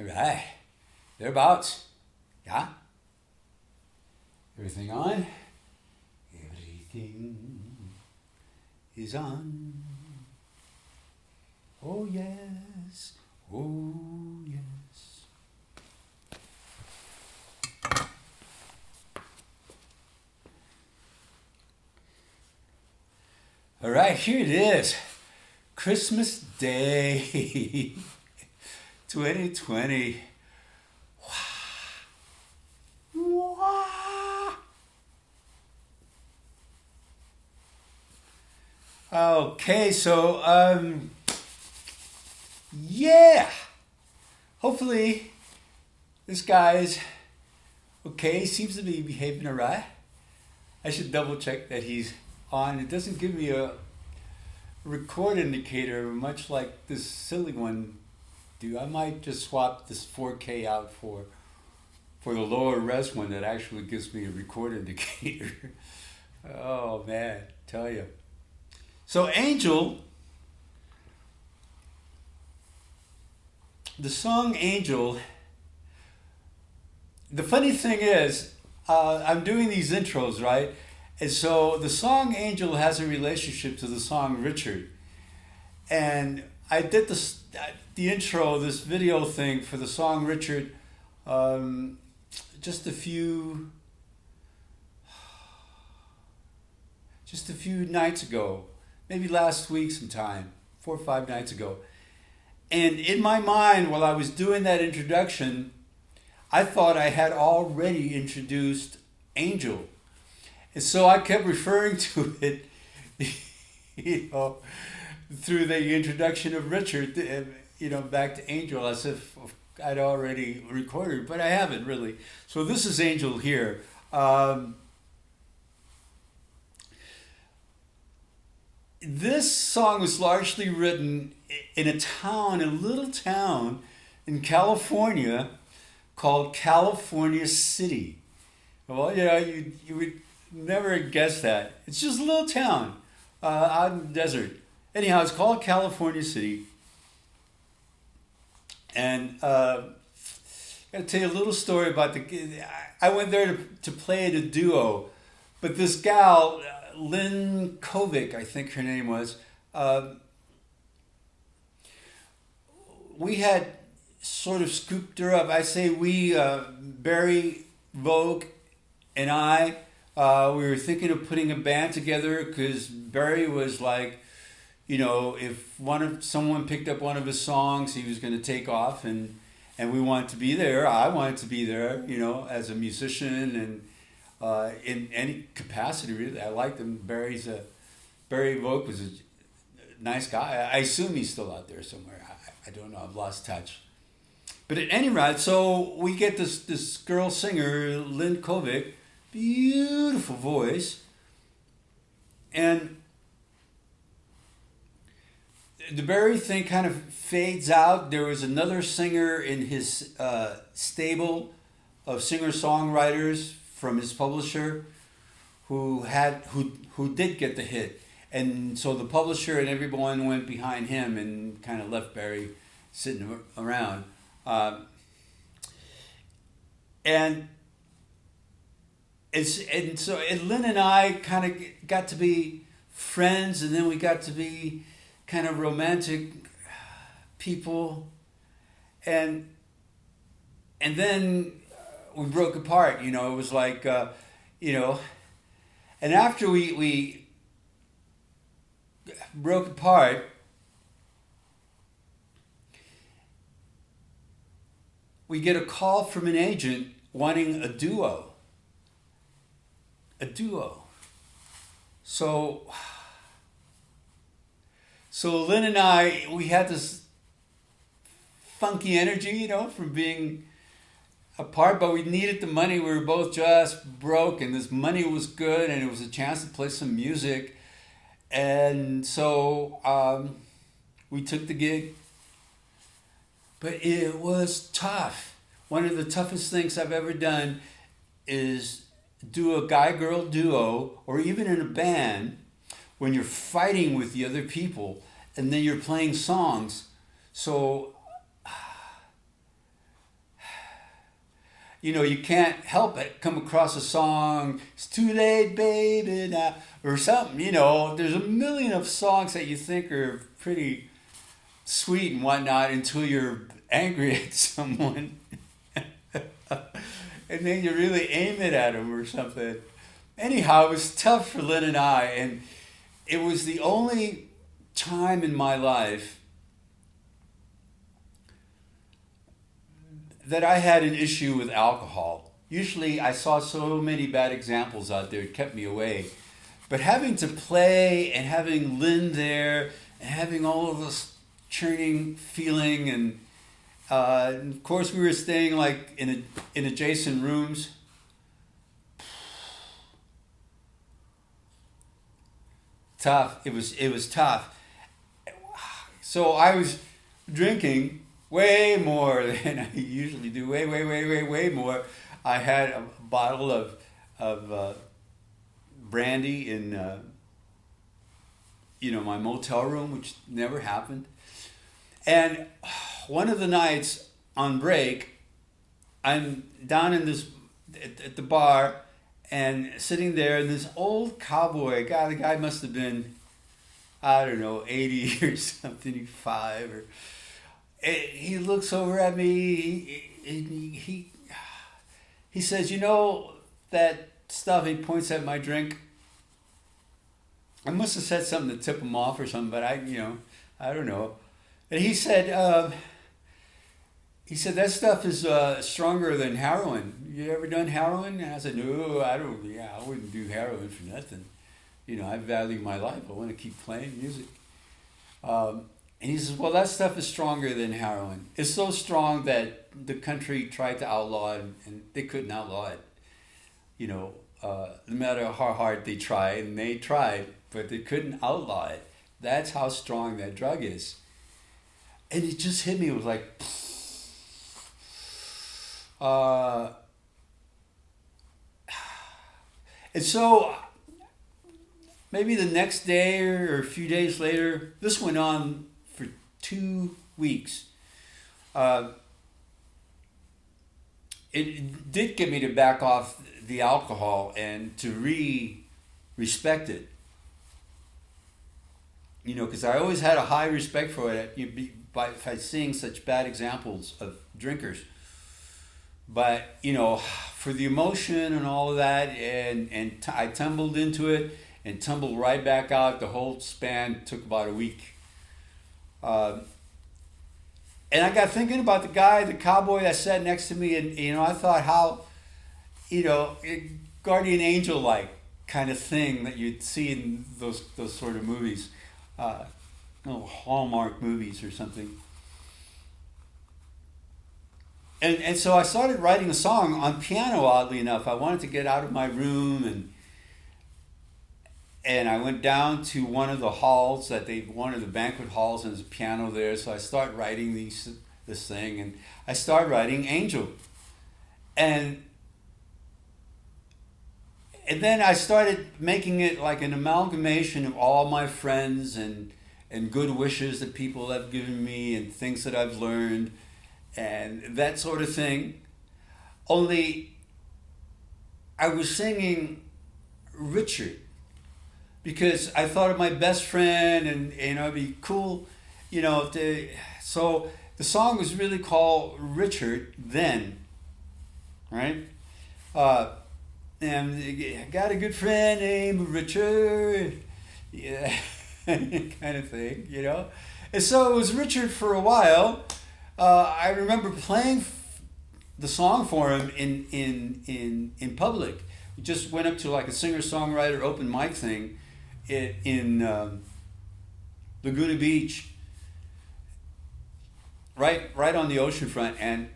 All right. Thereabouts. Yeah? Everything on? Everything is on. Oh, yes. Oh, yes. All right, here it is. Christmas Day 2020. Wow. Okay, so yeah. Hopefully this guy's okay. Seems to be behaving alright. I should double check that he's on. It doesn't give me a record indicator, much like this silly one do. I might just swap this 4K out for the lower res one that actually gives me a record indicator. Oh man, tell you. So Angel, the song Angel, the funny thing is, I'm doing these intros, right? And so the song Angel has a relationship to the song Richard. And I did the intro, this video thing for the song Richard, just a few nights ago, maybe last week sometime, 4 or 5 nights ago. And in my mind, while I was doing that introduction, I thought I had already introduced Angel. And so I kept referring to it, through the introduction of Richard, back to Angel as if I'd already recorded, but I haven't really. So this is Angel here. This song was largely written in a little town in California called California City. Well, you would never guess that. It's just a little town out in the desert. Anyhow, it's called California City. And I got to tell you a little story about I went there to play the duo, but this gal, Lynn Kovic, I think her name was, we had sort of scooped her up. I say we, Barry Vogue and I, we were thinking of putting a band together because Barry was like, if someone picked up one of his songs, he was going to take off, and we wanted to be there. I wanted to be there, as a musician and in any capacity. Really, I liked him. Barry Vogue was a nice guy. I assume he's still out there somewhere. I don't know. I've lost touch. But at any rate, so we get this girl singer, Lynn Kovic, beautiful voice, and the Barry thing kind of fades out. There was another singer in his stable of singer-songwriters from his publisher who did get the hit, and so the publisher and everyone went behind him and kind of left Barry sitting around. And so Lynn and I kind of got to be friends, and then we got to be kind of romantic people, and then we broke apart. It was like, and after we broke apart, we get a call from an agent wanting a duo. So Lynn and I, we had this funky energy, from being apart, but we needed the money. We were both just broke, and this money was good, and it was a chance to play some music. And so we took the gig. But it was tough. One of the toughest things I've ever done is do a guy-girl duo, or even in a band, when you're fighting with the other people and then you're playing songs. So you can't help it come across a song, it's too late, baby, now, or something. There's a million of songs that you think are pretty sweet and whatnot until you're angry at someone. And then you really aim it at them or something. Anyhow, it was tough for Lynn and I, and it was the only time in my life that I had an issue with alcohol. Usually I saw so many bad examples out there, it kept me away. But having to play and having Lynn there and having all of this churning feeling, and of course we were staying like in adjacent rooms. Tough. It was tough. So I was drinking way more than I usually do. Way more. I had a bottle of brandy in my motel room, which never happened. And one of the nights on break, I'm down in this at the bar and sitting there, and this old cowboy guy. The guy must have been, I don't know, 80 or something, 5 or. He looks over at me. He says, that stuff. He points at my drink. I must have said something to tip him off or something, but I don't know. And he said, that stuff is stronger than heroin. You ever done heroin? And I said, no, I don't. Yeah, I wouldn't do heroin for nothing. I value my life. I want to keep playing music. And he says, well, that stuff is stronger than heroin. It's so strong that the country tried to outlaw it, and they couldn't outlaw it. No matter how hard they tried, and they tried, but they couldn't outlaw it. That's how strong that drug is. And it just hit me. It was like, and so maybe the next day or a few days later, this went on for 2 weeks. It did get me to back off the alcohol and to respect it. Because I always had a high respect for it by seeing such bad examples of drinkers. But, for the emotion and all of that, and I tumbled into it and tumbled right back out. The whole span took about a week. And I got thinking about the cowboy that sat next to me, and I thought how, guardian angel-like kind of thing that you'd see in those sort of movies, Hallmark movies or something. And so I started writing a song on piano. Oddly enough, I wanted to get out of my room, and I went down to one of the halls one of the banquet halls, and there's a piano there. So I start writing this thing, and I start writing Angel, and then I started making it like an amalgamation of all my friends and good wishes that people have given me and things that I've learned and that sort of thing. Only I was singing Richard, because I thought of my best friend, and it'd be cool, so the song was really called Richard Then, right? And I got a good friend named Richard, yeah, kind of thing, And so it was Richard for a while. I remember playing the song for him in public. We just went up to like a singer-songwriter open mic thing in Laguna Beach, right on the ocean front, and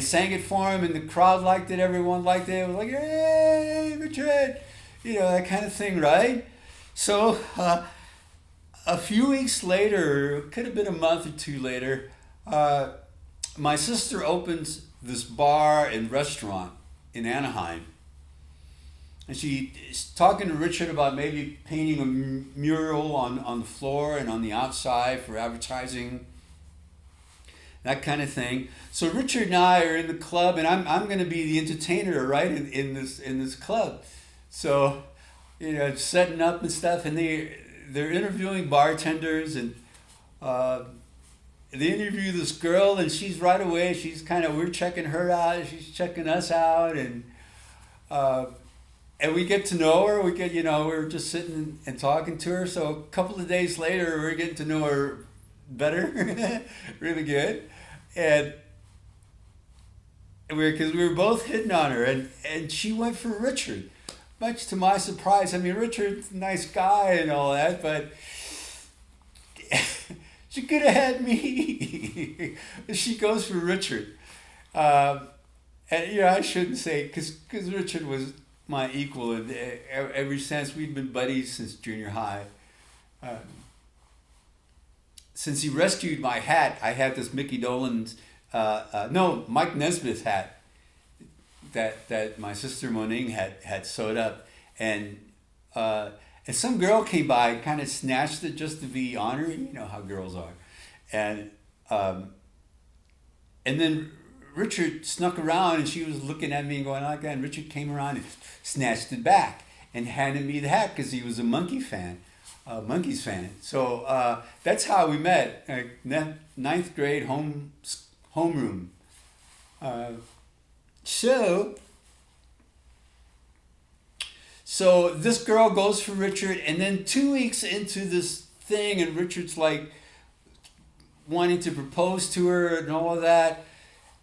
sang it for him, and the crowd liked it, everyone liked it. It was like, hey, Richard, that kind of thing, right? So a few weeks later, could have been a month or two later, my sister opens this bar and restaurant in Anaheim. And she's talking to Richard about maybe painting a mural on the floor and on the outside for advertising. that kind of thing. So Richard and I are in the club, and I'm going to be the entertainer, right, in this club. So, setting up and stuff, and they're interviewing bartenders, and they interview this girl, and she's right away. We're checking her out, she's checking us out, and we get to know her. We're just sitting and talking to her. So a couple of days later, we're getting to know her better, really good, and because we were both hitting on her, and she went for Richard, much to my surprise. I mean, Richard's a nice guy and all that, but she could have had me. She goes for Richard, and I shouldn't say because Richard was my equal, and ever since we'd been buddies since junior high. Since he rescued my hat, I had this Mickey Dolenz, Mike Nesmith hat that my sister Monique had sewed up, and some girl came by and kind of snatched it just to be honoring. You know how girls are, and then Richard snuck around, and she was looking at me and going like that, and Richard came around and snatched it back and handed me the hat because he was a Monkees fan. So that's how we met. Ninth grade homeroom. So this girl goes for Richard, and then 2 weeks into this thing, and Richard's like wanting to propose to her and all of that.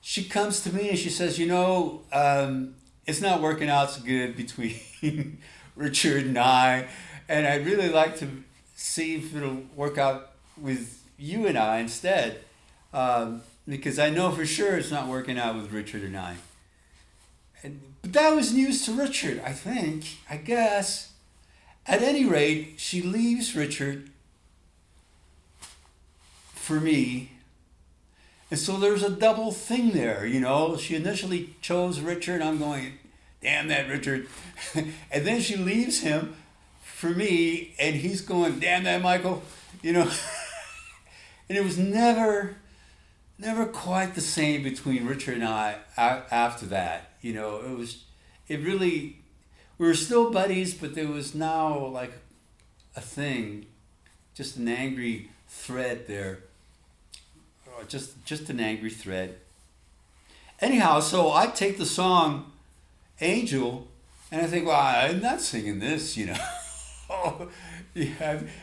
She comes to me and she says, it's not working out so good between Richard and I, and I'd really like to see if it'll work out with you and I instead, because I know for sure it's not working out with Richard and I. But that was news to Richard, I guess. At any rate, she leaves Richard for me. And so there's a double thing there, She initially chose Richard. I'm going, damn that Richard. And then she leaves him for me, and he's going, damn that Michael. And it was never quite the same between Richard and I after that. We were still buddies, but there was now like a thing, just an angry thread there. Just an angry thread. Anyhow, so I take the song Angel, and I think, well, I'm not singing this, Yeah,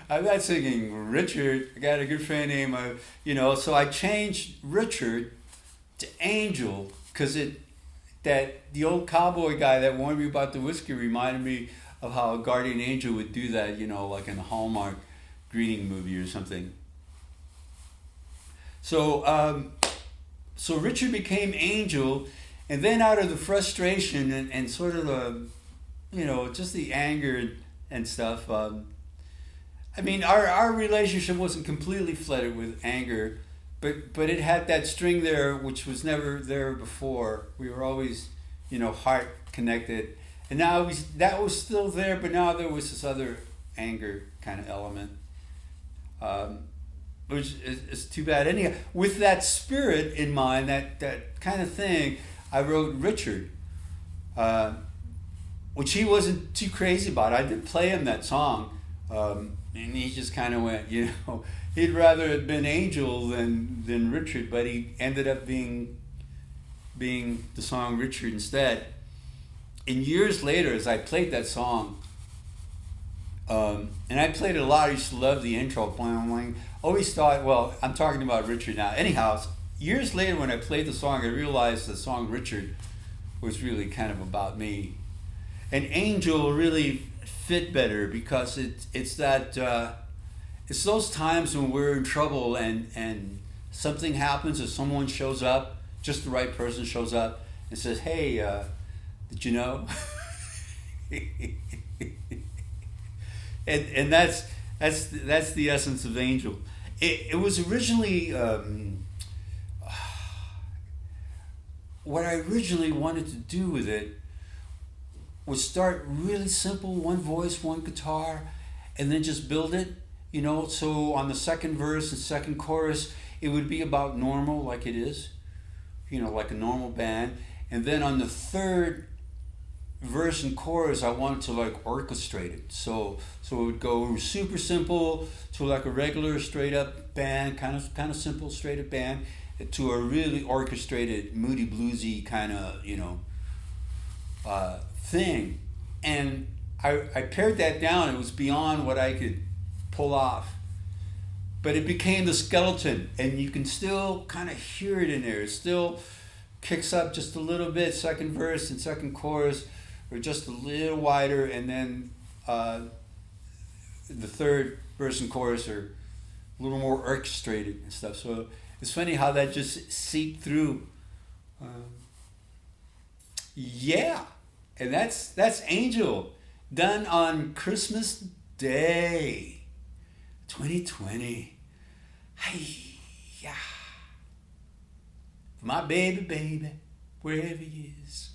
I'm not singing Richard. I got a good friend named, so I changed Richard to Angel because the old cowboy guy that warned me about the whiskey reminded me of how a guardian angel would do that, like in a Hallmark greeting movie or something. So Richard became Angel, and then out of the frustration and sort of the, just the anger and stuff. Our relationship wasn't completely flooded with anger, but it had that string there which was never there before. We were always, heart connected, and now that was still there, but now there was this other anger kind of element. Which is too bad. Anyhow, with that spirit in mind, that kind of thing, I wrote Richard, which he wasn't too crazy about. I did play him that song, and he just kind of went, he'd rather have been Angel than Richard, but he ended up being the song Richard instead. And years later, as I played that song, and I played it a lot. I used to love the intro. Always thought, well, I'm talking about Richard now. Anyhow, years later when I played the song, I realized the song Richard was really kind of about me. And Angel really fit better because it's those times when we're in trouble and something happens or someone shows up, just the right person shows up and says, hey, did you know? And that's the essence of Angel. It was originally what I originally wanted to do with it was start really simple, one voice, one guitar, and then just build it. So on the second verse and second chorus, it would be about normal, like it is, like a normal band. And then on the third verse and chorus, I wanted to like orchestrate it. So it would go super simple to like a regular straight up band, kind of simple straight up band, to a really orchestrated, moody bluesy kind of thing. And I pared that down. It was beyond what I could pull off. But it became the skeleton, and you can still kind of hear it in there. It still kicks up just a little bit, second verse and second chorus, or just a little wider, and then the third verse and chorus are a little more orchestrated and stuff. So it's funny how that just seeped through. Yeah, and that's Angel, done on Christmas Day, 2020. Hey, yeah. For my baby, wherever he is.